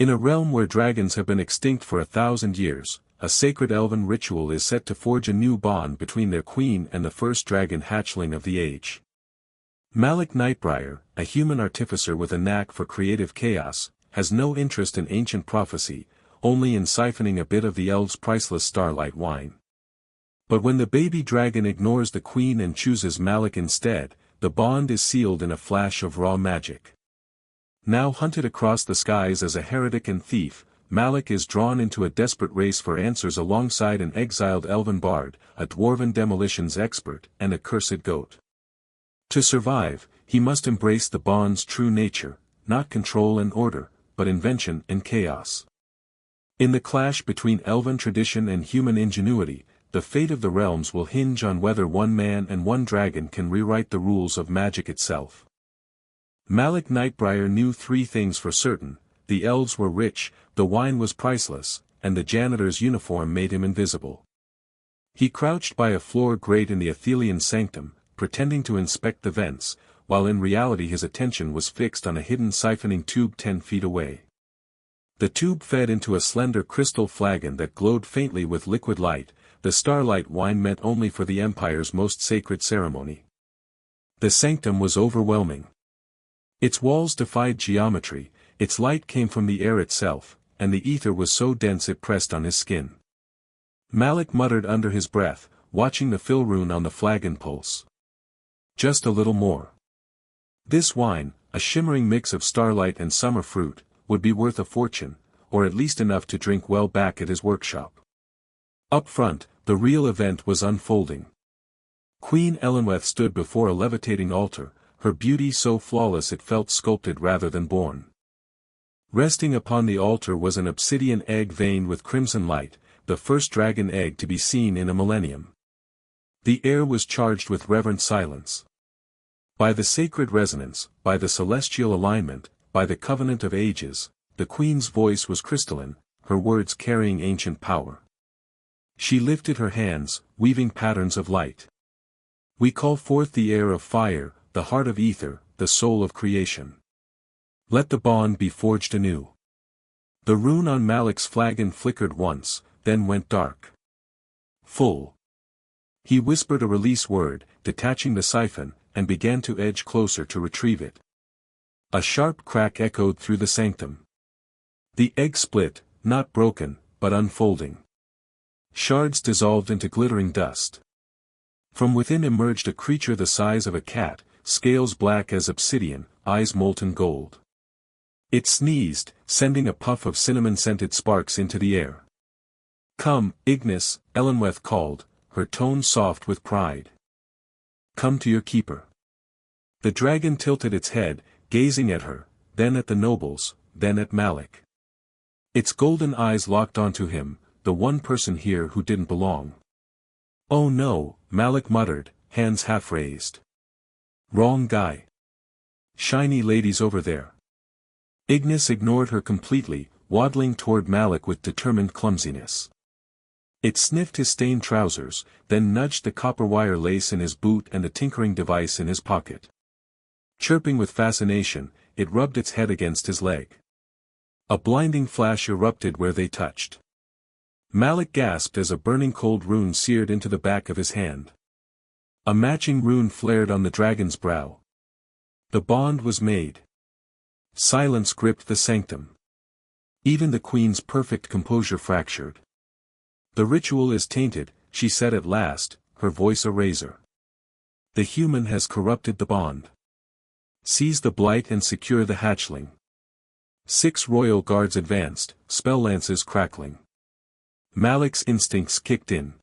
In a realm where dragons have been extinct for 1,000 years, a sacred elven ritual is set to forge a new bond between their queen and the first dragon hatchling of the age. Malik Nightbriar, a human artificer with a knack for creative chaos, has no interest in ancient prophecy, only in siphoning a bit of the elves' priceless starlight wine. But when the baby dragon ignores the queen and chooses Malik instead, the bond is sealed in a flash of raw magic. Now hunted across the skies as a heretic and thief, Malik is drawn into a desperate race for answers alongside an exiled elven bard, a dwarven demolitions expert, and a cursed goat. To survive, he must embrace the bond's true nature, not control and order, but invention and chaos. In the clash between elven tradition and human ingenuity, the fate of the realms will hinge on whether one man and one dragon can rewrite the rules of magic itself. Malik Nightbriar knew 3 things for certain: the elves were rich, the wine was priceless, and the janitor's uniform made him invisible. He crouched by a floor grate in the Athelian sanctum, pretending to inspect the vents, while in reality his attention was fixed on a hidden siphoning tube 10 feet away. The tube fed into a slender crystal flagon that glowed faintly with liquid light, the starlight wine meant only for the Empire's most sacred ceremony. The sanctum was overwhelming. Its walls defied geometry, its light came from the air itself, and the ether was so dense it pressed on his skin. Malik muttered under his breath, watching the fill rune on the flagon pulse. Just a little more. This wine, a shimmering mix of starlight and summer fruit, would be worth a fortune, or at least enough to drink well back at his workshop. Up front, the real event was unfolding. Queen Elenweth stood before a levitating altar, her beauty so flawless it felt sculpted rather than born. Resting upon the altar was an obsidian egg veined with crimson light, the first dragon egg to be seen in a millennium. The air was charged with reverent silence. By the sacred resonance, by the celestial alignment, by the covenant of ages, the queen's voice was crystalline, her words carrying ancient power. She lifted her hands, weaving patterns of light. We call forth the air of fire, the heart of ether, the soul of creation. Let the bond be forged anew. The rune on Malik's flagon flickered once, then went dark. Full. He whispered a release word, detaching the siphon, and began to edge closer to retrieve it. A sharp crack echoed through the sanctum. The egg split, not broken, but unfolding. Shards dissolved into glittering dust. From within emerged a creature the size of a cat, scales black as obsidian, eyes molten gold. It sneezed, sending a puff of cinnamon-scented sparks into the air. "Come, Ignis," Elenweth called, her tone soft with pride. "Come to your keeper." The dragon tilted its head, gazing at her, then at the nobles, then at Malik. Its golden eyes locked onto him, the one person here who didn't belong. "Oh no," Malik muttered, hands half raised. "Wrong guy. Shiny ladies over there." Ignis ignored her completely, waddling toward Malik with determined clumsiness. It sniffed his stained trousers, then nudged the copper wire lace in his boot and the tinkering device in his pocket. Chirping with fascination, it rubbed its head against his leg. A blinding flash erupted where they touched. Malik gasped as a burning cold rune seared into the back of his hand. A matching rune flared on the dragon's brow. The bond was made. Silence gripped the sanctum. Even the queen's perfect composure fractured. "The ritual is tainted," she said at last, her voice a razor. "The human has corrupted the bond. Seize the blight and secure the hatchling." 6 royal guards advanced, spell lances crackling. Malik's instincts kicked in.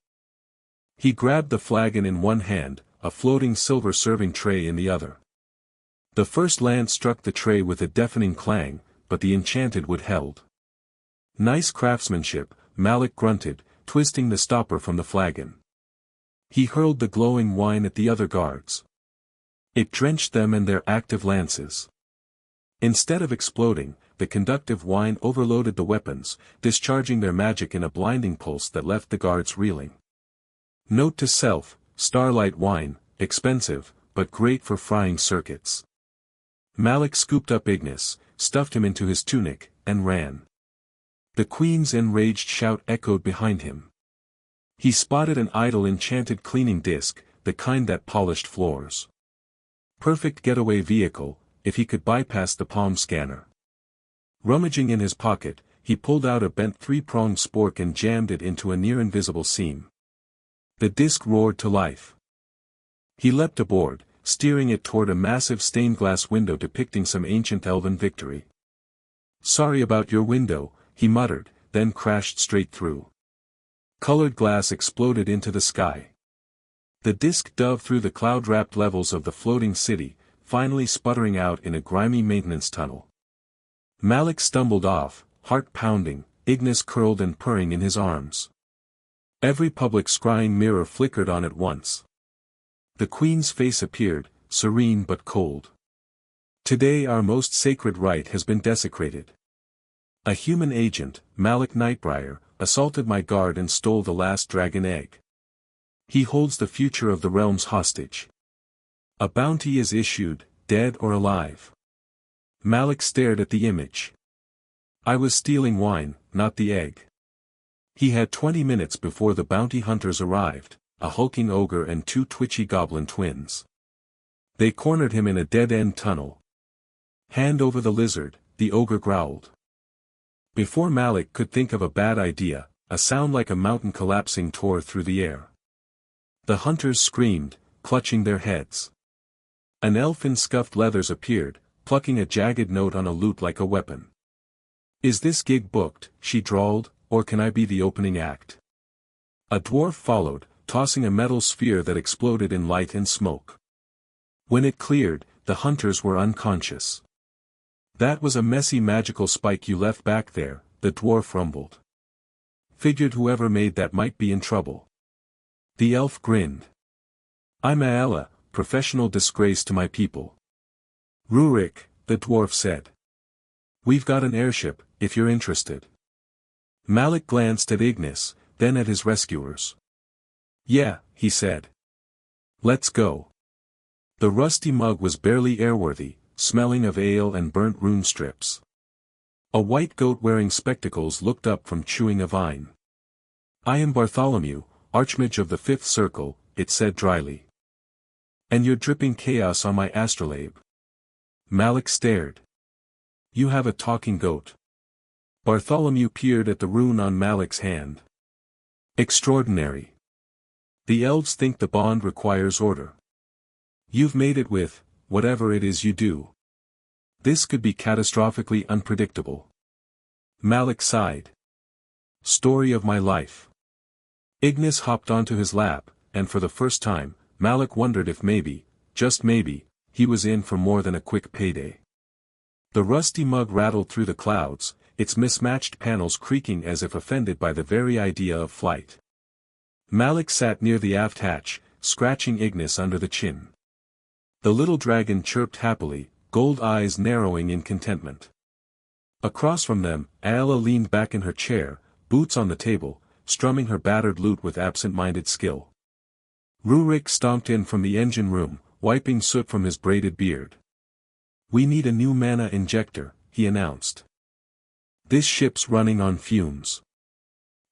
He grabbed the flagon in one hand, a floating silver serving tray in the other. The first lance struck the tray with a deafening clang, but the enchanted wood held. "Nice craftsmanship," Malik grunted, twisting the stopper from the flagon. He hurled the glowing wine at the other guards. It drenched them and their active lances. Instead of exploding, the conductive wine overloaded the weapons, discharging their magic in a blinding pulse that left the guards reeling. Note to self: starlight wine, expensive, but great for frying circuits. Malik scooped up Ignis, stuffed him into his tunic, and ran. The queen's enraged shout echoed behind him. He spotted an idle enchanted cleaning disc, the kind that polished floors. Perfect getaway vehicle, if he could bypass the palm scanner. Rummaging in his pocket, he pulled out a bent three-pronged spork and jammed it into a near-invisible seam. The disc roared to life. He leapt aboard, steering it toward a massive stained-glass window depicting some ancient elven victory. "Sorry about your window," he muttered, then crashed straight through. Colored glass exploded into the sky. The disc dove through the cloud-wrapped levels of the floating city, finally sputtering out in a grimy maintenance tunnel. Malik stumbled off, heart pounding, Ignis curled and purring in his arms. Every public scrying mirror flickered on at once. The queen's face appeared, serene but cold. "Today our most sacred rite has been desecrated. A human agent, Malik Nightbriar, assaulted my guard and stole the last dragon egg. He holds the future of the realms hostage. A bounty is issued, dead or alive." Malik stared at the image. "I was stealing wine, not the egg." He had 20 minutes before the bounty hunters arrived, a hulking ogre and two twitchy goblin twins. They cornered him in a dead-end tunnel. "Hand over the lizard," the ogre growled. Before Malik could think of a bad idea, a sound like a mountain collapsing tore through the air. The hunters screamed, clutching their heads. An elf in scuffed leathers appeared, plucking a jagged note on a lute like a weapon. "Is this gig booked?" she drawled, "or can I be the opening act?" A dwarf followed, tossing a metal sphere that exploded in light and smoke. When it cleared, the hunters were unconscious. "That was a messy magical spike you left back there," the dwarf rumbled. "Figured whoever made that might be in trouble." The elf grinned. "I'm Aella, professional disgrace to my people." "Rurik," the dwarf said. "We've got an airship, if you're interested." Malik glanced at Ignis, then at his rescuers. "Yeah," he said. "Let's go." The rusty mug was barely airworthy, smelling of ale and burnt rune strips. A white goat wearing spectacles looked up from chewing a vine. "I am Bartholomew, Archmage of the Fifth Circle," it said dryly. "And you're dripping chaos on my astrolabe." Malik stared. "You have a talking goat." Bartholomew peered at the rune on Malik's hand. "Extraordinary. The elves think the bond requires order. You've made it with, whatever it is you do. This could be catastrophically unpredictable." Malik sighed. "Story of my life." Ignis hopped onto his lap, and for the first time, Malik wondered if maybe, just maybe, he was in for more than a quick payday. The rusty mug rattled through the clouds, its mismatched panels creaking as if offended by the very idea of flight. Malik sat near the aft hatch, scratching Ignis under the chin. The little dragon chirped happily, gold eyes narrowing in contentment. Across from them, Aella leaned back in her chair, boots on the table, strumming her battered lute with absent-minded skill. Rurik stomped in from the engine room, wiping soot from his braided beard. "We need a new mana injector," he announced. "This ship's running on fumes."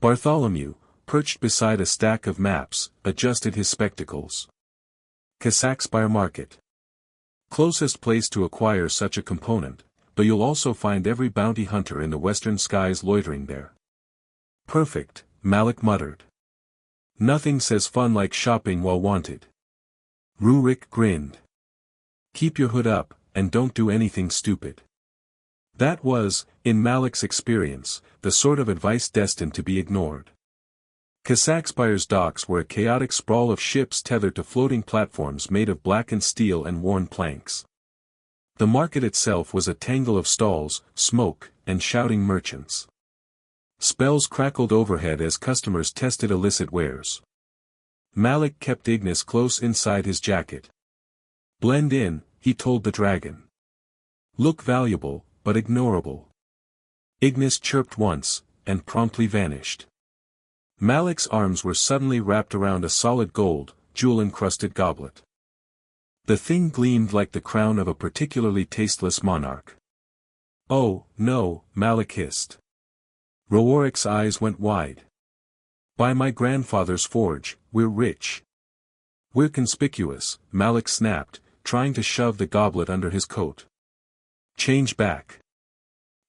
Bartholomew, perched beside a stack of maps, adjusted his spectacles. "Kasaxspire Market. Closest place to acquire such a component, though you'll also find every bounty hunter in the western skies loitering there." "Perfect," Malik muttered. "Nothing says fun like shopping while wanted." Rurik grinned. "Keep your hood up, and don't do anything stupid." That was, in Malik's experience, the sort of advice destined to be ignored. Kasaxspire's docks were a chaotic sprawl of ships tethered to floating platforms made of blackened steel and worn planks. The market itself was a tangle of stalls, smoke, and shouting merchants. Spells crackled overhead as customers tested illicit wares. Malik kept Ignis close inside his jacket. "Blend in," he told the dragon. "Look valuable, but ignorable." Ignis chirped once, and promptly vanished. Malik's arms were suddenly wrapped around a solid gold, jewel-encrusted goblet. The thing gleamed like the crown of a particularly tasteless monarch. "Oh, no," Malik hissed. Roaric's eyes went wide. By my grandfather's forge, we're rich. We're conspicuous, Malik snapped, trying to shove the goblet under his coat. Change back.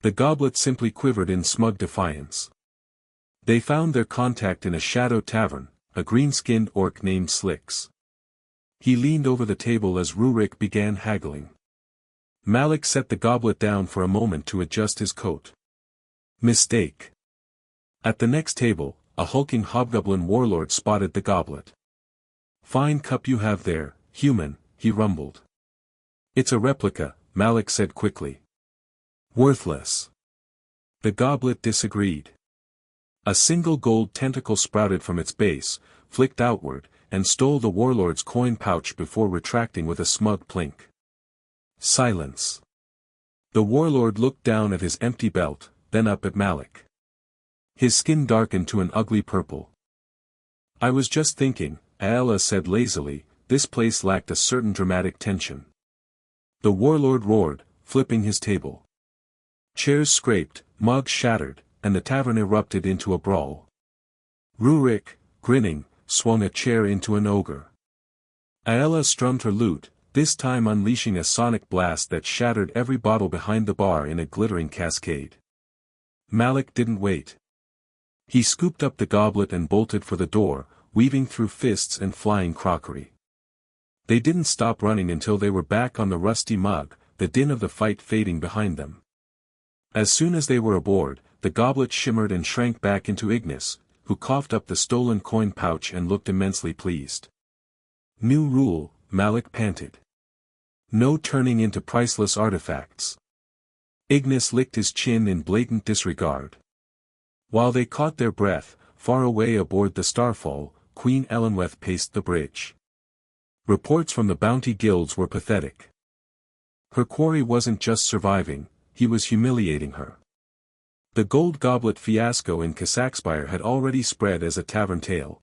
The goblet simply quivered in smug defiance. They found their contact in a shadow tavern, a green-skinned orc named Slicks. He leaned over the table as Rurik began haggling. Malik set the goblet down for a moment to adjust his coat. Mistake. At the next table, a hulking hobgoblin warlord spotted the goblet. Fine cup you have there, human, he rumbled. It's a replica, Malik said quickly. Worthless. The goblet disagreed. A single gold tentacle sprouted from its base, flicked outward, and stole the warlord's coin pouch before retracting with a smug plink. Silence. The warlord looked down at his empty belt, then up at Malik. His skin darkened to an ugly purple. I was just thinking, Aela said lazily, this place lacked a certain dramatic tension. The warlord roared, flipping his table. Chairs scraped, mugs shattered, and the tavern erupted into a brawl. Rurik, grinning, swung a chair into an ogre. Aela strummed her lute, this time unleashing a sonic blast that shattered every bottle behind the bar in a glittering cascade. Malik didn't wait. He scooped up the goblet and bolted for the door, weaving through fists and flying crockery. They didn't stop running until they were back on the rusty mug, the din of the fight fading behind them. As soon as they were aboard, the goblet shimmered and shrank back into Ignis, who coughed up the stolen coin pouch and looked immensely pleased. New rule, Malik panted. No turning into priceless artifacts. Ignis licked his chin in blatant disregard. While they caught their breath, far away aboard the Starfall, Queen Elenweth paced the bridge. Reports from the bounty guilds were pathetic. Her quarry wasn't just surviving, he was humiliating her. The gold goblet fiasco in Kasaxspire had already spread as a tavern tale.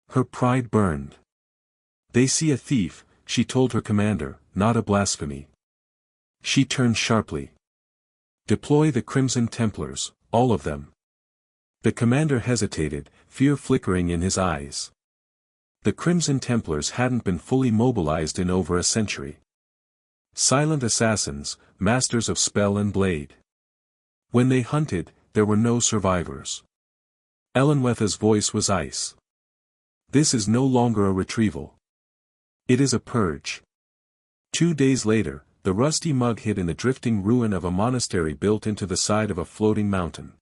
Her pride burned. They see a thief, she told her commander, not a blasphemy. She turned sharply. Deploy the Crimson Templars, all of them. The commander hesitated, fear flickering in his eyes. The Crimson Templars hadn't been fully mobilized in over a century. Silent assassins, masters of spell and blade. When they hunted, there were no survivors. Elenwetha's voice was ice. This is no longer a retrieval. It is a purge. 2 days later, the rusty mug hid in the drifting ruin of a monastery built into the side of a floating mountain.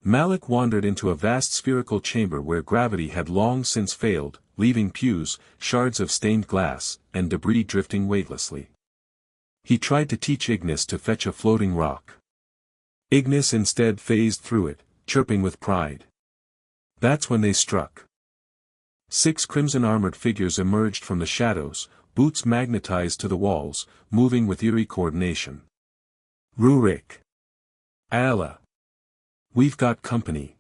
Malik wandered into a vast spherical chamber where gravity had long since failed, leaving pews, shards of stained glass, and debris drifting weightlessly. He tried to teach Ignis to fetch a floating rock. Ignis instead phased through it, chirping with pride. That's when they struck. 6 crimson-armored figures emerged from the shadows, boots magnetized to the walls, moving with eerie coordination. Rurik. Aela. We've got company.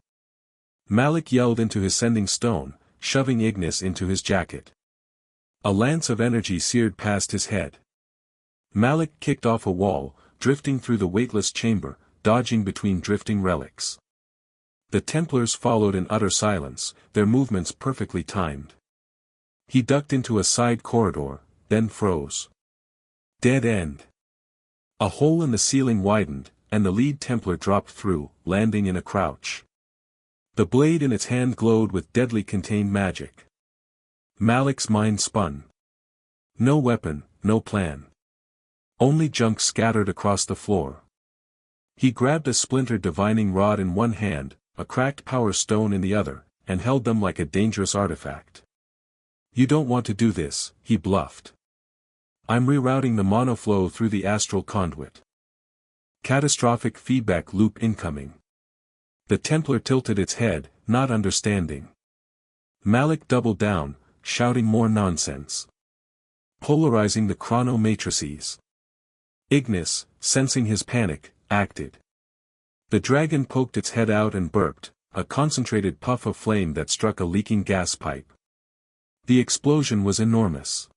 Malik yelled into his sending stone, shoving Ignis into his jacket. A lance of energy seared past his head. Malik kicked off a wall, drifting through the weightless chamber, dodging between drifting relics. The Templars followed in utter silence, their movements perfectly timed. He ducked into a side corridor, then froze. Dead end. A hole in the ceiling widened, and the lead Templar dropped through, landing in a crouch. The blade in its hand glowed with deadly contained magic. Malik's mind spun. No weapon, no plan. Only junk scattered across the floor. He grabbed a splintered divining rod in one hand, a cracked power stone in the other, and held them like a dangerous artifact. You don't want to do this, he bluffed. I'm rerouting the monoflow through the astral conduit. Catastrophic feedback loop incoming. The Templar tilted its head, not understanding. Malik doubled down, shouting more nonsense. Polarizing the chrono matrices. Ignis, sensing his panic, acted. The dragon poked its head out and burped, a concentrated puff of flame that struck a leaking gas pipe. The explosion was enormous.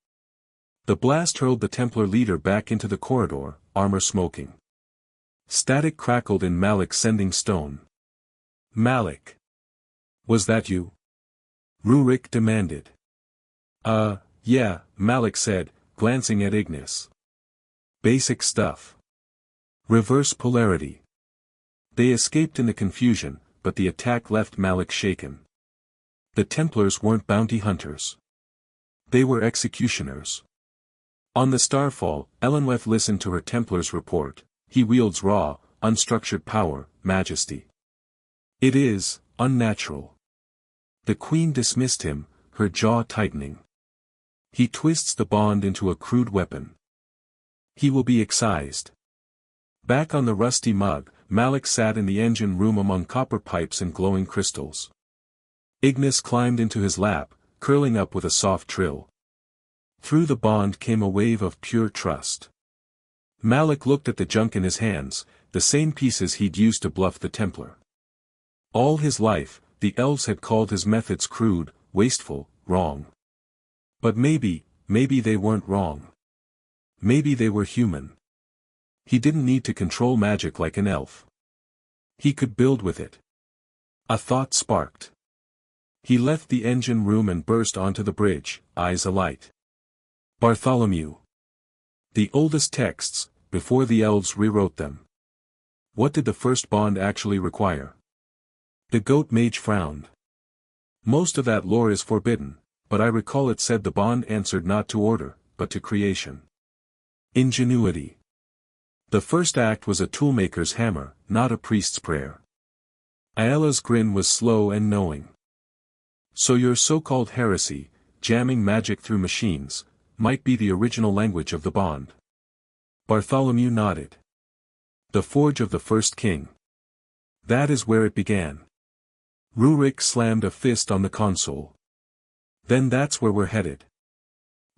The blast hurled the Templar leader back into the corridor, armor smoking. Static crackled in Malik's sending stone. Malik. Was that you? Rurik demanded. Yeah, Malik said, glancing at Ignis. Basic stuff. Reverse polarity. They escaped in the confusion, but the attack left Malik shaken. The Templars weren't bounty hunters. They were executioners. On the Starfall, Elenweth listened to her Templar's report. He wields raw, unstructured power, majesty. It is unnatural. The Queen dismissed him, her jaw tightening. He twists the bond into a crude weapon. He will be excised. Back on the rusty mug, Malik sat in the engine room among copper pipes and glowing crystals. Ignis climbed into his lap, curling up with a soft trill. Through the bond came a wave of pure trust. Malik looked at the junk in his hands, the same pieces he'd used to bluff the Templar. All his life, the elves had called his methods crude, wasteful, wrong. But maybe they weren't wrong. Maybe they were human. He didn't need to control magic like an elf. He could build with it. A thought sparked. He left the engine room and burst onto the bridge, eyes alight. Bartholomew. The oldest texts, before the elves rewrote them. What did the first bond actually require? The goat mage frowned. Most of that lore is forbidden, but I recall it said the bond answered not to order, but to creation. Ingenuity. The first act was a toolmaker's hammer, not a priest's prayer. Ayala's grin was slow and knowing. So your so-called heresy, jamming magic through machines, might be the original language of the bond. Bartholomew nodded. The forge of the first king. That is where it began. Rurik slammed a fist on the console. Then that's where we're headed.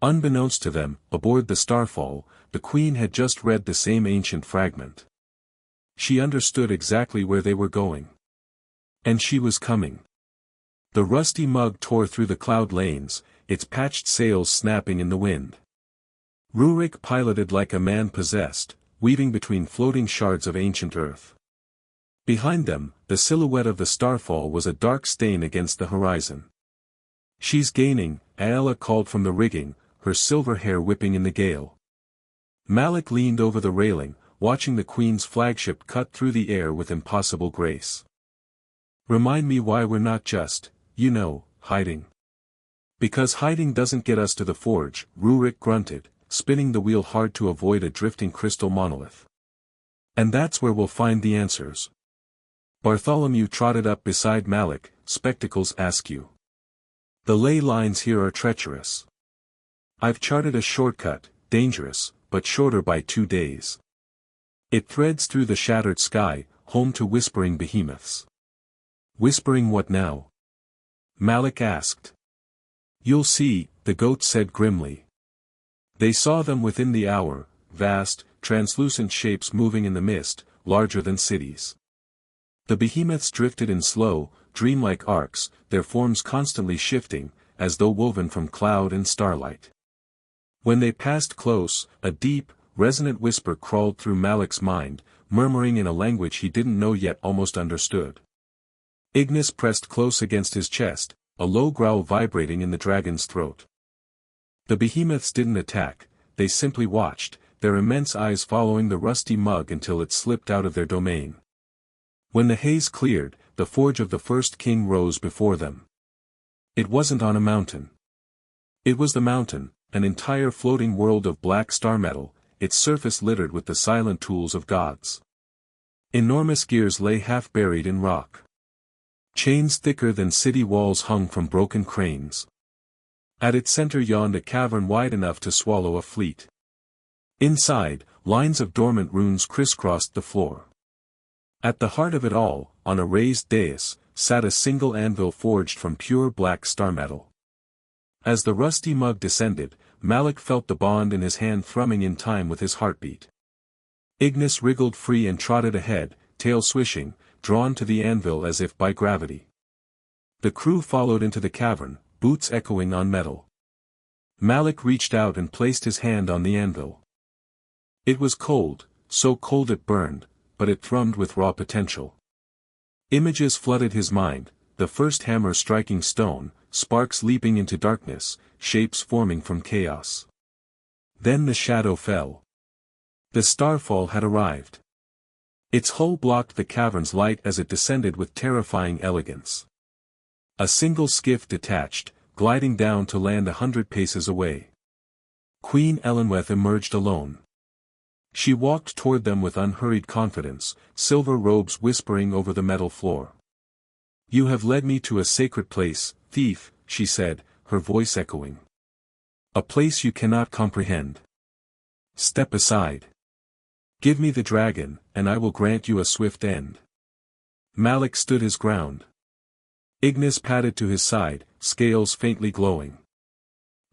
Unbeknownst to them, aboard the Starfall, the Queen had just read the same ancient fragment. She understood exactly where they were going. And she was coming. The rusty mug tore through the cloud lanes, its patched sails snapping in the wind. Rurik piloted like a man possessed, weaving between floating shards of ancient earth. Behind them, the silhouette of the Starfall was a dark stain against the horizon. She's gaining, Ayala called from the rigging, her silver hair whipping in the gale. Malik leaned over the railing, watching the Queen's flagship cut through the air with impossible grace. Remind me why we're not just, hiding. Because hiding doesn't get us to the forge, Rurik grunted, spinning the wheel hard to avoid a drifting crystal monolith. And that's where we'll find the answers. Bartholomew trotted up beside Malik, spectacles askew. The ley lines here are treacherous. I've charted a shortcut, dangerous, but shorter by 2 days. It threads through the shattered sky, home to whispering behemoths. Whispering what now? Malik asked. You'll see, the goat said grimly. They saw them within the hour, vast, translucent shapes moving in the mist, larger than cities. The behemoths drifted in slow, dreamlike arcs, their forms constantly shifting, as though woven from cloud and starlight. When they passed close, a deep, resonant whisper crawled through Malik's mind, murmuring in a language he didn't know yet almost understood. Ignis pressed close against his chest, a low growl vibrating in the dragon's throat. The behemoths didn't attack, they simply watched, their immense eyes following the rusty mug until it slipped out of their domain. When the haze cleared, the forge of the first king rose before them. It wasn't on a mountain. It was the mountain, an entire floating world of black star metal, its surface littered with the silent tools of gods. Enormous gears lay half buried in rock. Chains thicker than city walls hung from broken cranes. At its center yawned a cavern wide enough to swallow a fleet. Inside, lines of dormant runes crisscrossed the floor. At the heart of it all, on a raised dais, sat a single anvil forged from pure black star metal. As the rusty mug descended, Malik felt the bond in his hand thrumming in time with his heartbeat. Ignis wriggled free and trotted ahead, tail swishing, drawn to the anvil as if by gravity. The crew followed into the cavern, boots echoing on metal. Malik reached out and placed his hand on the anvil. It was cold, so cold it burned, but it thrummed with raw potential. Images flooded his mind, the first hammer striking stone, sparks leaping into darkness, shapes forming from chaos. Then the shadow fell. The starfall had arrived. Its hull blocked the cavern's light as it descended with terrifying elegance. A single skiff detached, gliding down to land 100 paces away. Queen Elenweth emerged alone. She walked toward them with unhurried confidence, silver robes whispering over the metal floor. "You have led me to a sacred place, thief," she said, her voice echoing. "A place you cannot comprehend. Step aside. Give me the dragon, and I will grant you a swift end." Malik stood his ground. Ignis padded to his side, scales faintly glowing.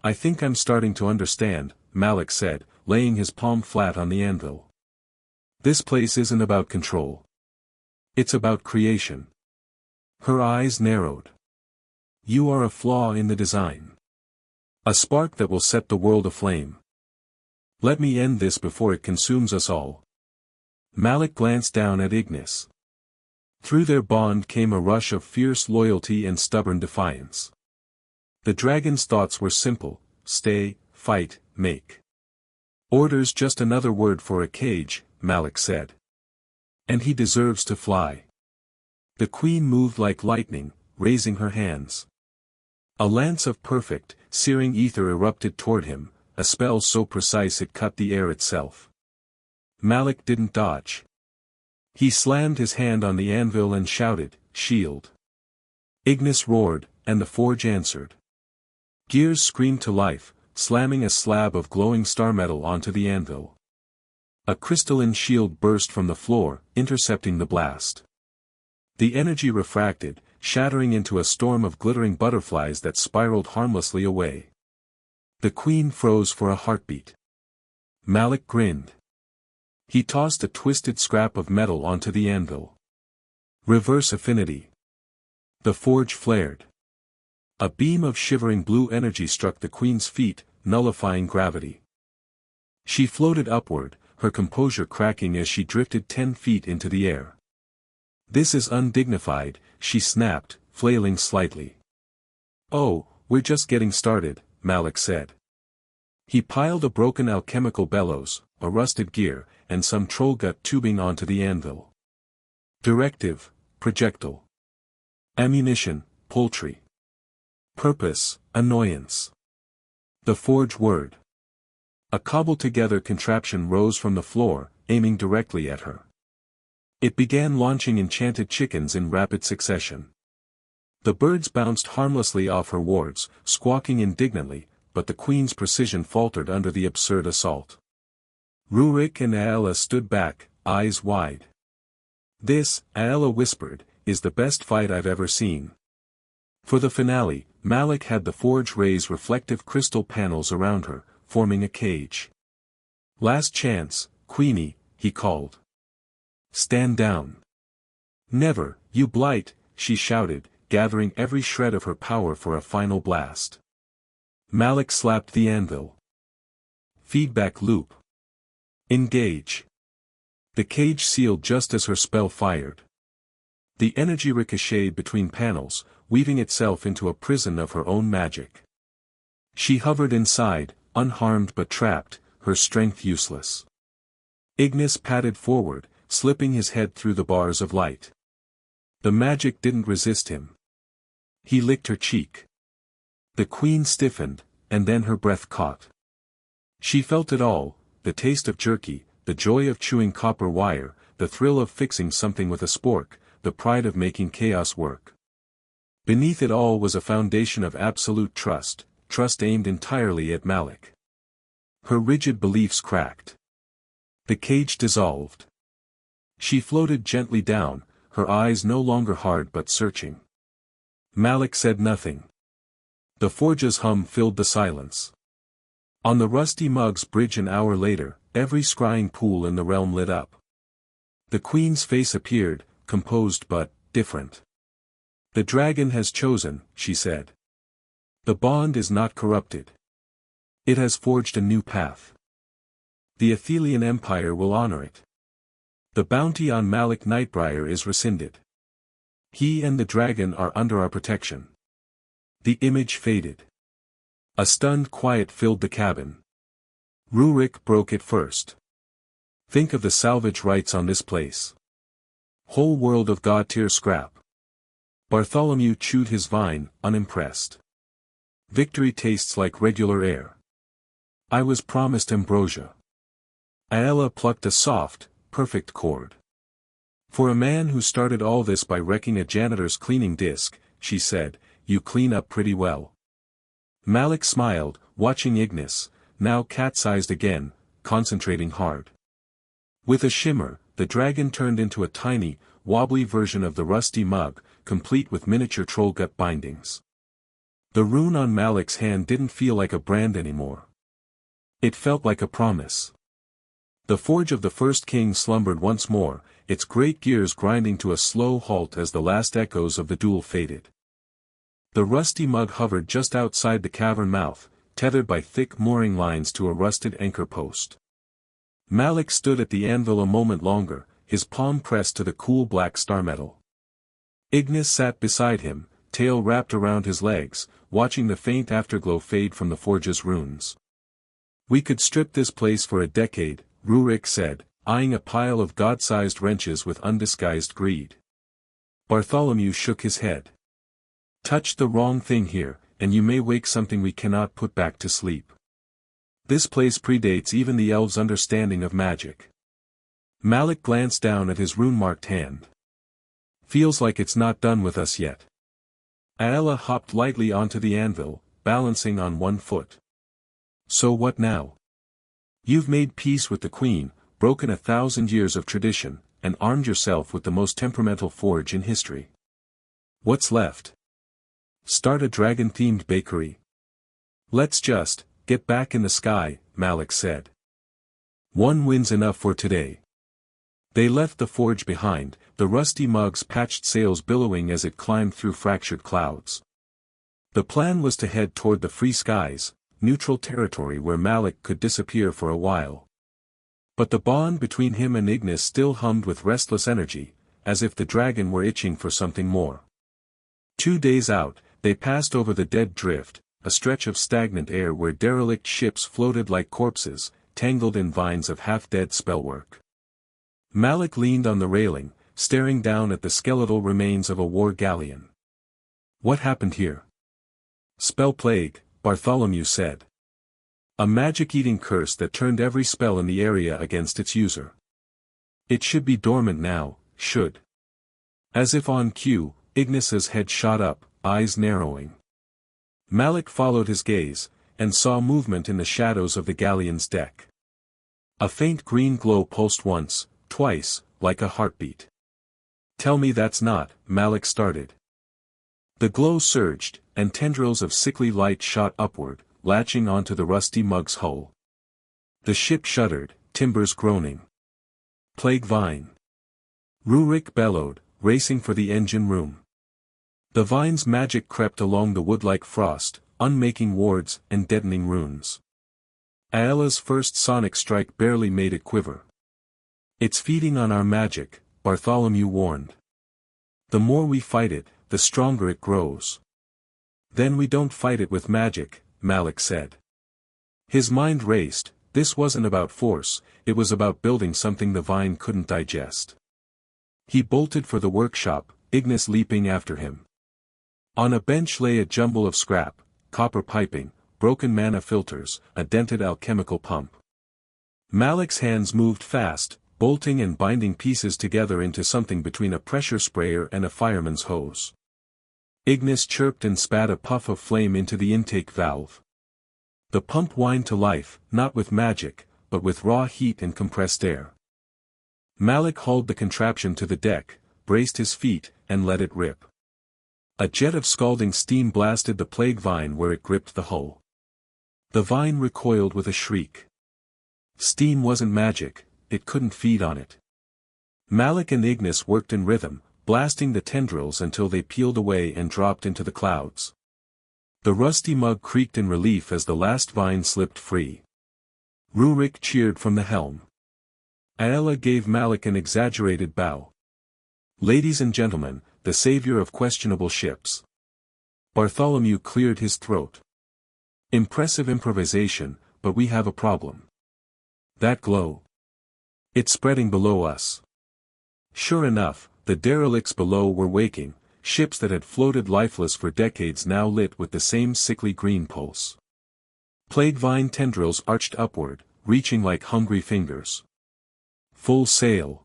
"I think I'm starting to understand," Malik said, laying his palm flat on the anvil. "This place isn't about control. It's about creation." Her eyes narrowed. "You are a flaw in the design. A spark that will set the world aflame. Let me end this before it consumes us all." Malik glanced down at Ignis. Through their bond came a rush of fierce loyalty and stubborn defiance. The dragon's thoughts were simple: stay, fight, make. "Order's just another word for a cage," Malik said. "And he deserves to fly." The queen moved like lightning, raising her hands. A lance of perfect, searing ether erupted toward him, a spell so precise it cut the air itself. Malik didn't dodge. He slammed his hand on the anvil and shouted, "Shield!" Ignis roared, and the forge answered. Gears screamed to life, slamming a slab of glowing star metal onto the anvil. A crystalline shield burst from the floor, intercepting the blast. The energy refracted, shattering into a storm of glittering butterflies that spiraled harmlessly away. The queen froze for a heartbeat. Malik grinned. He tossed a twisted scrap of metal onto the anvil. "Reverse affinity." The forge flared. A beam of shivering blue energy struck the queen's feet, nullifying gravity. She floated upward, her composure cracking as she drifted 10 feet into the air. "This is undignified," she snapped, flailing slightly. "Oh, we're just getting started," Malik said. He piled a broken alchemical bellows, a rusted gear, and some trollgut tubing onto the anvil. Directive: projectile. Ammunition: poultry. Purpose: annoyance. The forge whirred. A cobbled-together contraption rose from the floor, aiming directly at her. It began launching enchanted chickens in rapid succession. The birds bounced harmlessly off her wards, squawking indignantly, but the queen's precision faltered under the absurd assault. Rurik and Aella stood back, eyes wide. "This," Aella whispered, "is the best fight I've ever seen." For the finale, Malik had the forge raise reflective crystal panels around her, forming a cage. "Last chance, Queenie," he called. "Stand down." "Never, you blight," she shouted, gathering every shred of her power for a final blast. Malik slapped the anvil. Feedback loop. Engage. The cage sealed just as her spell fired. The energy ricocheted between panels, weaving itself into a prison of her own magic. She hovered inside, unharmed but trapped, her strength useless. Ignis padded forward, slipping his head through the bars of light. The magic didn't resist him. He licked her cheek. The queen stiffened, and then her breath caught. She felt it all, the taste of jerky, the joy of chewing copper wire, the thrill of fixing something with a spork, the pride of making chaos work. Beneath it all was a foundation of absolute trust, trust aimed entirely at Malik. Her rigid beliefs cracked. The cage dissolved. She floated gently down, her eyes no longer hard but searching. Malik said nothing. The forge's hum filled the silence. On the rusty Mug's bridge an hour later, every scrying pool in the realm lit up. The queen's face appeared, composed but different. "The dragon has chosen," she said. "The bond is not corrupted. It has forged a new path. The Athelian Empire will honor it. The bounty on Malik Nightbriar is rescinded. He and the dragon are under our protection. The image faded. A stunned quiet filled the cabin. Rurik broke it first. Think of the salvage rights on this place. Whole world of god-tier scrap. Bartholomew chewed his vine, unimpressed. Victory tastes like regular air. I was promised ambrosia. Aella plucked a soft, perfect chord. For a man who started all this by wrecking a janitor's cleaning disk, she said, you clean up pretty well. Malik smiled, watching Ignis, now cat-sized again, concentrating hard. With a shimmer, the dragon turned into a tiny, wobbly version of the rusty mug, complete with miniature trollgut bindings. The rune on Malik's hand didn't feel like a brand anymore. It felt like a promise. The forge of the first king slumbered once more, its great gears grinding to a slow halt as the last echoes of the duel faded. The rusty mug hovered just outside the cavern mouth, tethered by thick mooring lines to a rusted anchor post. Malik stood at the anvil a moment longer, his palm pressed to the cool black star metal. Ignis sat beside him, tail wrapped around his legs, watching the faint afterglow fade from the forge's runes. We could strip this place for a decade, Rurik said, eyeing a pile of god-sized wrenches with undisguised greed. Bartholomew shook his head. Touched the wrong thing here, and you may wake something we cannot put back to sleep. This place predates even the elves' understanding of magic. Malik glanced down at his rune-marked hand. Feels like it's not done with us yet. Aella hopped lightly onto the anvil, balancing on one foot. So what now? You've made peace with the queen, broken 1,000 years of tradition, and armed yourself with the most temperamental forge in history. What's left? Start a dragon-themed bakery. Let's just get back in the sky, Malik said. One win's enough for today. They left the forge behind, the rusty mug's patched sails billowing as it climbed through fractured clouds. The plan was to head toward the free skies, neutral territory where Malik could disappear for a while. But the bond between him and Ignis still hummed with restless energy, as if the dragon were itching for something more. 2 days out, they passed over the dead drift, a stretch of stagnant air where derelict ships floated like corpses, tangled in vines of half-dead spellwork. Malik leaned on the railing, staring down at the skeletal remains of a war galleon. What happened here? Spell plague, Bartholomew said. A magic-eating curse that turned every spell in the area against its user. It should be dormant now, should. As if on cue, Ignis's head shot up, eyes narrowing. Malik followed his gaze, and saw movement in the shadows of the galleon's deck. A faint green glow pulsed once, twice, like a heartbeat. Tell me that's not, Malik started. The glow surged, and tendrils of sickly light shot upward, latching onto the rusty mug's hull. The ship shuddered, timbers groaning. Plague vine. Rurik bellowed, racing for the engine room. The vine's magic crept along the wood like frost, unmaking wards and deadening runes. Aella's first sonic strike barely made it quiver. It's feeding on our magic, Bartholomew warned. The more we fight it, the stronger it grows. Then we don't fight it with magic, Malik said. His mind raced. This wasn't about force, it was about building something the vine couldn't digest. He bolted for the workshop, Ignis leaping after him. On a bench lay a jumble of scrap, copper piping, broken mana filters, a dented alchemical pump. Malik's hands moved fast, bolting and binding pieces together into something between a pressure sprayer and a fireman's hose. Ignis chirped and spat a puff of flame into the intake valve. The pump whined to life, not with magic, but with raw heat and compressed air. Malik hauled the contraption to the deck, braced his feet, and let it rip. A jet of scalding steam blasted the plague vine where it gripped the hull. The vine recoiled with a shriek. Steam wasn't magic, it couldn't feed on it. Malik and Ignis worked in rhythm, blasting the tendrils until they peeled away and dropped into the clouds. The rusty mug creaked in relief as the last vine slipped free. Rurik cheered from the helm. Aella gave Malik an exaggerated bow. Ladies and gentlemen, the savior of questionable ships. Bartholomew cleared his throat. Impressive improvisation, but we have a problem. That glow. It's spreading below us. Sure enough, the derelicts below were waking, ships that had floated lifeless for decades now lit with the same sickly green pulse. Plague vine tendrils arched upward, reaching like hungry fingers. Full sail.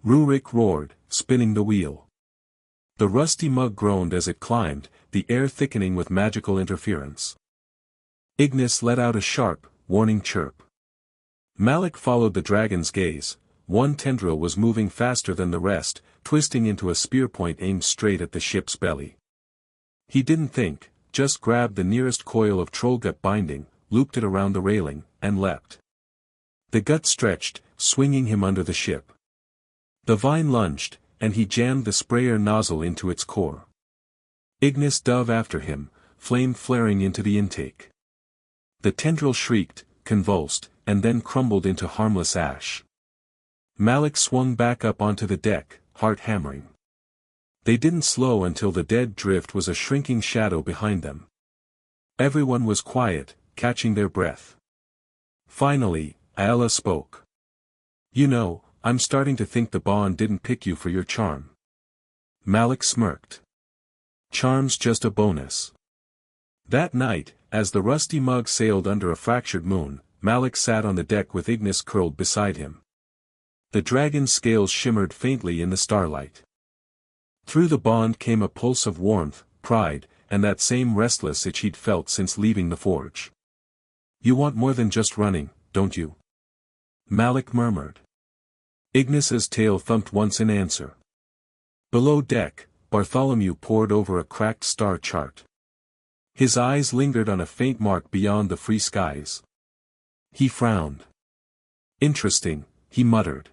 Rurik roared, spinning the wheel. The rusty mug groaned as it climbed, the air thickening with magical interference. Ignis let out a sharp, warning chirp. Malik followed the dragon's gaze. One tendril was moving faster than the rest, twisting into a spear point aimed straight at the ship's belly. He didn't think, just grabbed the nearest coil of trollgut binding, looped it around the railing, and leapt. The gut stretched, swinging him under the ship. The vine lunged, and he jammed the sprayer nozzle into its core. Ignis dove after him, flame flaring into the intake. The tendril shrieked, convulsed, and then crumbled into harmless ash. Malik swung back up onto the deck, heart hammering. They didn't slow until the dead drift was a shrinking shadow behind them. Everyone was quiet, catching their breath. Finally, Ayala spoke. "You know, I'm starting to think the bond didn't pick you for your charm." Malik smirked. "Charm's just a bonus." That night, as the rusty mug sailed under a fractured moon, Malik sat on the deck with Ignis curled beside him. The dragon's scales shimmered faintly in the starlight. Through the bond came a pulse of warmth, pride, and that same restless itch he'd felt since leaving the forge. "You want more than just running, don't you?" Malik murmured. Ignis's tail thumped once in answer. Below deck, Bartholomew pored over a cracked star chart. His eyes lingered on a faint mark beyond the free skies. He frowned. "Interesting," he muttered.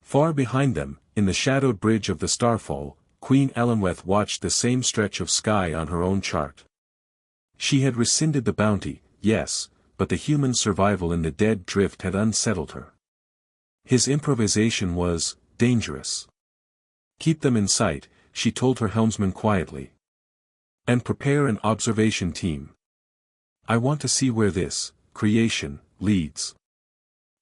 Far behind them, in the shadowed bridge of the starfall, Queen Elenweth watched the same stretch of sky on her own chart. She had rescinded the bounty, yes, but the human survival in the dead drift had unsettled her. His improvisation was dangerous. "Keep them in sight," she told her helmsman quietly. "And prepare an observation team. I want to see where this creation leads."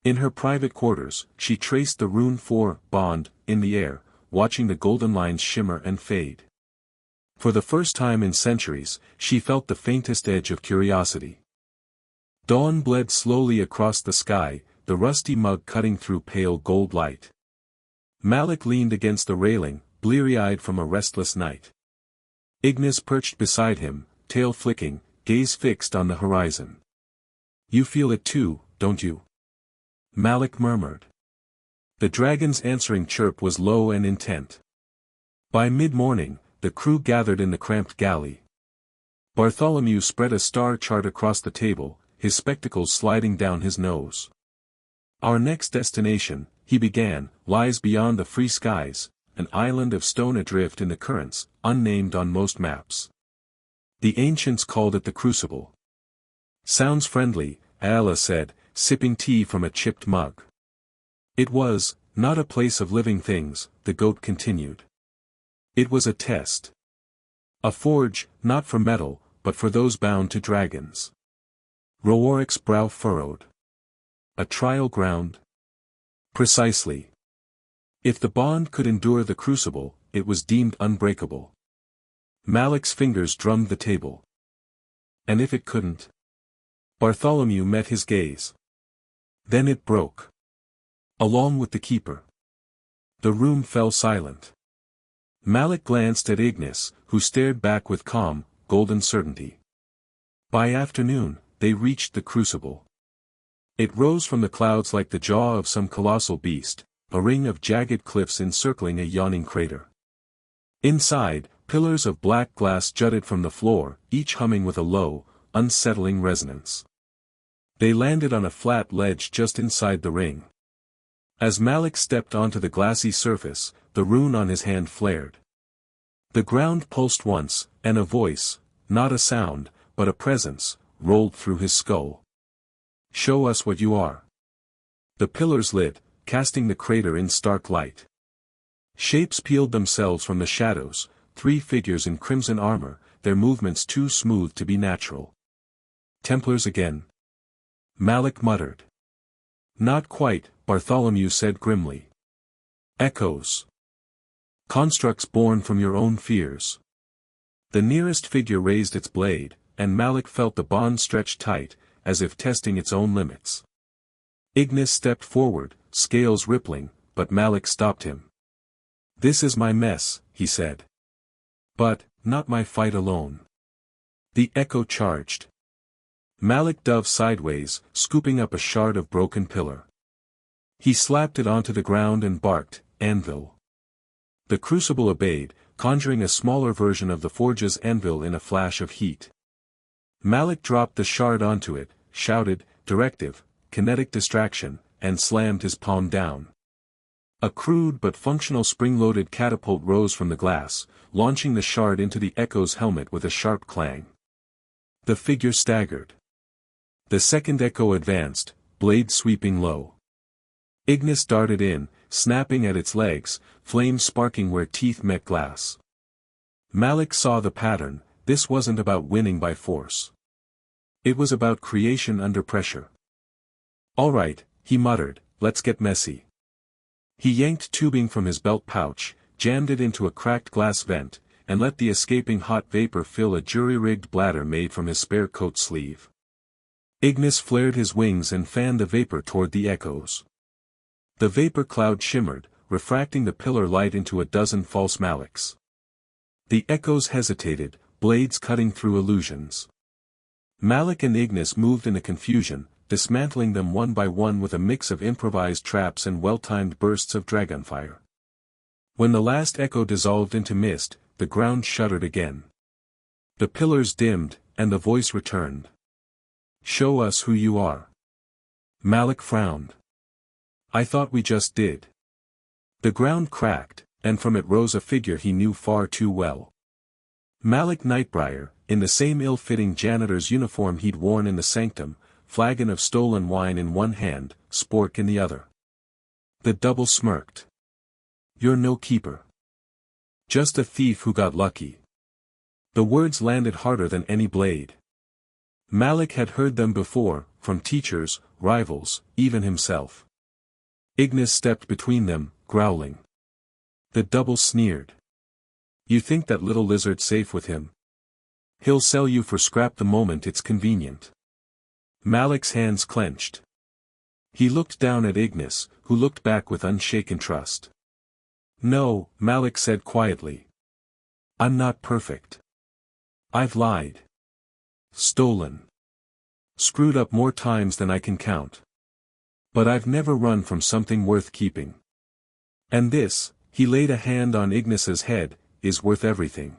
In her private quarters, she traced the rune for bond in the air, watching the golden lines shimmer and fade. For the first time in centuries, she felt the faintest edge of curiosity. Dawn bled slowly across the sky, the rusty mug cutting through pale gold light. Malik leaned against the railing, bleary-eyed from a restless night. Ignis perched beside him, tail flicking, gaze fixed on the horizon. "You feel it too, don't you?" Malik murmured. The dragon's answering chirp was low and intent. By mid-morning, the crew gathered in the cramped galley. Bartholomew spread a star chart across the table, his spectacles sliding down his nose. "Our next destination," he began, "lies beyond the free skies, an island of stone adrift in the currents, unnamed on most maps. The ancients called it the Crucible." "Sounds friendly," Ayala said, sipping tea from a chipped mug. "It was, not a place of living things," the goat continued. "It was a test. A forge, not for metal, but for those bound to dragons." Rowarik's brow furrowed. "A trial ground?" "Precisely. If the bond could endure the crucible, it was deemed unbreakable." Malik's fingers drummed the table. "And if it couldn't?" Bartholomew met his gaze. "Then it broke. Along with the keeper." The room fell silent. Malik glanced at Ignis, who stared back with calm, golden certainty. By afternoon, they reached the crucible. It rose from the clouds like the jaw of some colossal beast, a ring of jagged cliffs encircling a yawning crater. Inside, pillars of black glass jutted from the floor, each humming with a low, unsettling resonance. They landed on a flat ledge just inside the ring. As Malik stepped onto the glassy surface, the rune on his hand flared. The ground pulsed once, and a voice, not a sound, but a presence, rolled through his skull. "Show us what you are." The pillars lit, casting the crater in stark light. Shapes peeled themselves from the shadows, 3 figures in crimson armor, their movements too smooth to be natural. Templars again? Malik muttered. Not quite, Bartholomew said grimly. Echoes. Constructs born from your own fears. The nearest figure raised its blade, and Malik felt the bond stretch tight, as if testing its own limits. Ignis stepped forward, scales rippling, but Malik stopped him. This is my mess, he said. But, not my fight alone. The echo charged. Malik dove sideways, scooping up a shard of broken pillar. He slapped it onto the ground and barked, anvil. The crucible obeyed, conjuring a smaller version of the forge's anvil in a flash of heat. Malik dropped the shard onto it, shouted, directive, kinetic distraction, and slammed his palm down. A crude but functional spring-loaded catapult rose from the glass, launching the shard into the echo's helmet with a sharp clang. The figure staggered. The second echo advanced, blade sweeping low. Ignis darted in, snapping at its legs, flames sparking where teeth met glass. Malik saw the pattern. This wasn't about winning by force. It was about creation under pressure. All right, he muttered, let's get messy. He yanked tubing from his belt pouch, jammed it into a cracked glass vent, and let the escaping hot vapor fill a jury-rigged bladder made from his spare coat sleeve. Ignis flared his wings and fanned the vapor toward the echoes. The vapor cloud shimmered, refracting the pillar light into a dozen false Maliks. The echoes hesitated, blades cutting through illusions. Malik and Ignis moved in a confusion, dismantling them one by one with a mix of improvised traps and well-timed bursts of dragonfire. When the last echo dissolved into mist, the ground shuddered again. The pillars dimmed, and the voice returned. Show us who you are. Malik frowned. I thought we just did. The ground cracked, and from it rose a figure he knew far too well. Malik Nightbriar, in the same ill-fitting janitor's uniform he'd worn in the sanctum, flagon of stolen wine in one hand, spork in the other. The double smirked. You're no keeper. Just a thief who got lucky. The words landed harder than any blade. Malik had heard them before, from teachers, rivals, even himself. Ignis stepped between them, growling. The double sneered. You think that little lizard safe with him? He'll sell you for scrap the moment it's convenient. Malik's hands clenched. He looked down at Ignis, who looked back with unshaken trust. No, Malik said quietly. I'm not perfect. I've lied. Stolen. Screwed up more times than I can count. But I've never run from something worth keeping. And this, he laid a hand on Ignis's head, is worth everything.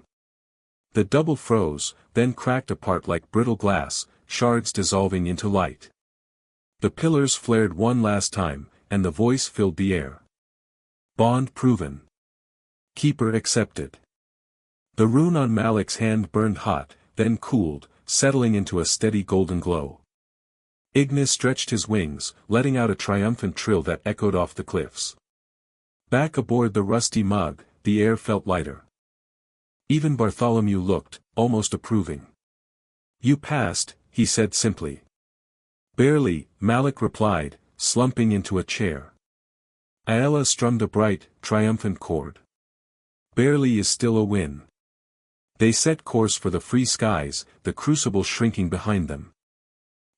The double froze, then cracked apart like brittle glass, shards dissolving into light. The pillars flared one last time, and the voice filled the air. Bond proven. Keeper accepted. The rune on Malik's hand burned hot, then cooled, settling into a steady golden glow. Ignis stretched his wings, letting out a triumphant trill that echoed off the cliffs. Back aboard the rusty mug, the air felt lighter. Even Bartholomew looked, almost approving. You passed, he said simply. Barely, Malik replied, slumping into a chair. Aella strummed a bright, triumphant chord. Barely is still a win. They set course for the free skies, the crucible shrinking behind them.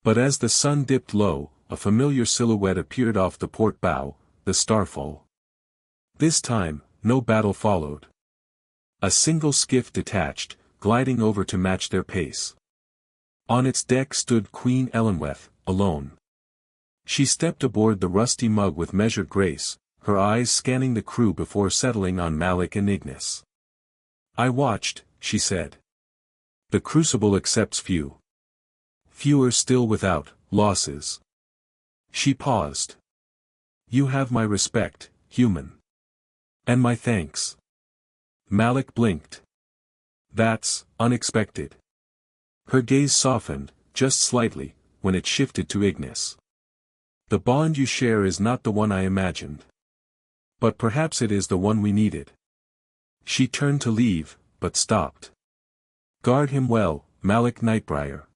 But as the sun dipped low, a familiar silhouette appeared off the port bow, the Starfall. This time, no battle followed. A single skiff detached, gliding over to match their pace. On its deck stood Queen Elenweth, alone. She stepped aboard the rusty mug with measured grace, her eyes scanning the crew before settling on Malik and Ignis. I watched, she said. The crucible accepts few. Fewer still without losses. She paused. You have my respect, human. And my thanks. Malik blinked. That's unexpected. Her gaze softened, just slightly, when it shifted to Ignis. The bond you share is not the one I imagined. But perhaps it is the one we needed. She turned to leave, but stopped. Guard him well, Malik Nightbriar.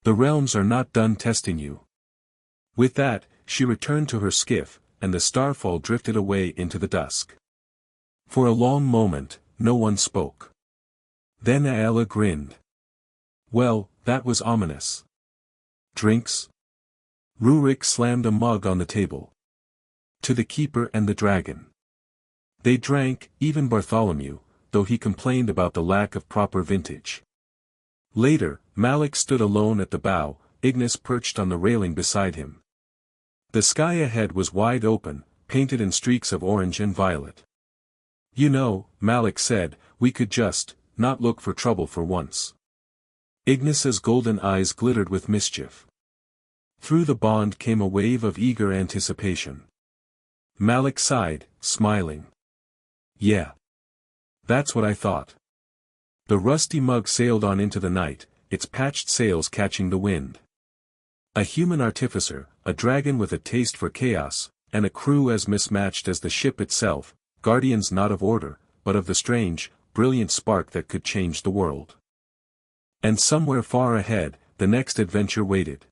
The realms are not done testing you. With that, she returned to her skiff, and the starfall drifted away into the dusk. For a long moment, no one spoke. Then Aella grinned. Well, that was ominous. Drinks? Rurik slammed a mug on the table. To the keeper and the dragon. They drank, even Bartholomew, though he complained about the lack of proper vintage. Later, Malik stood alone at the bow, Ignis perched on the railing beside him. The sky ahead was wide open, painted in streaks of orange and violet. You know, Malik said, we could just, not look for trouble for once. Ignis's golden eyes glittered with mischief. Through the bond came a wave of eager anticipation. Malik sighed, smiling. Yeah. That's what I thought. The rusty mug sailed on into the night, its patched sails catching the wind. A human artificer, a dragon with a taste for chaos, and a crew as mismatched as the ship itself, guardians not of order, but of the strange, brilliant spark that could change the world. And somewhere far ahead, the next adventure waited.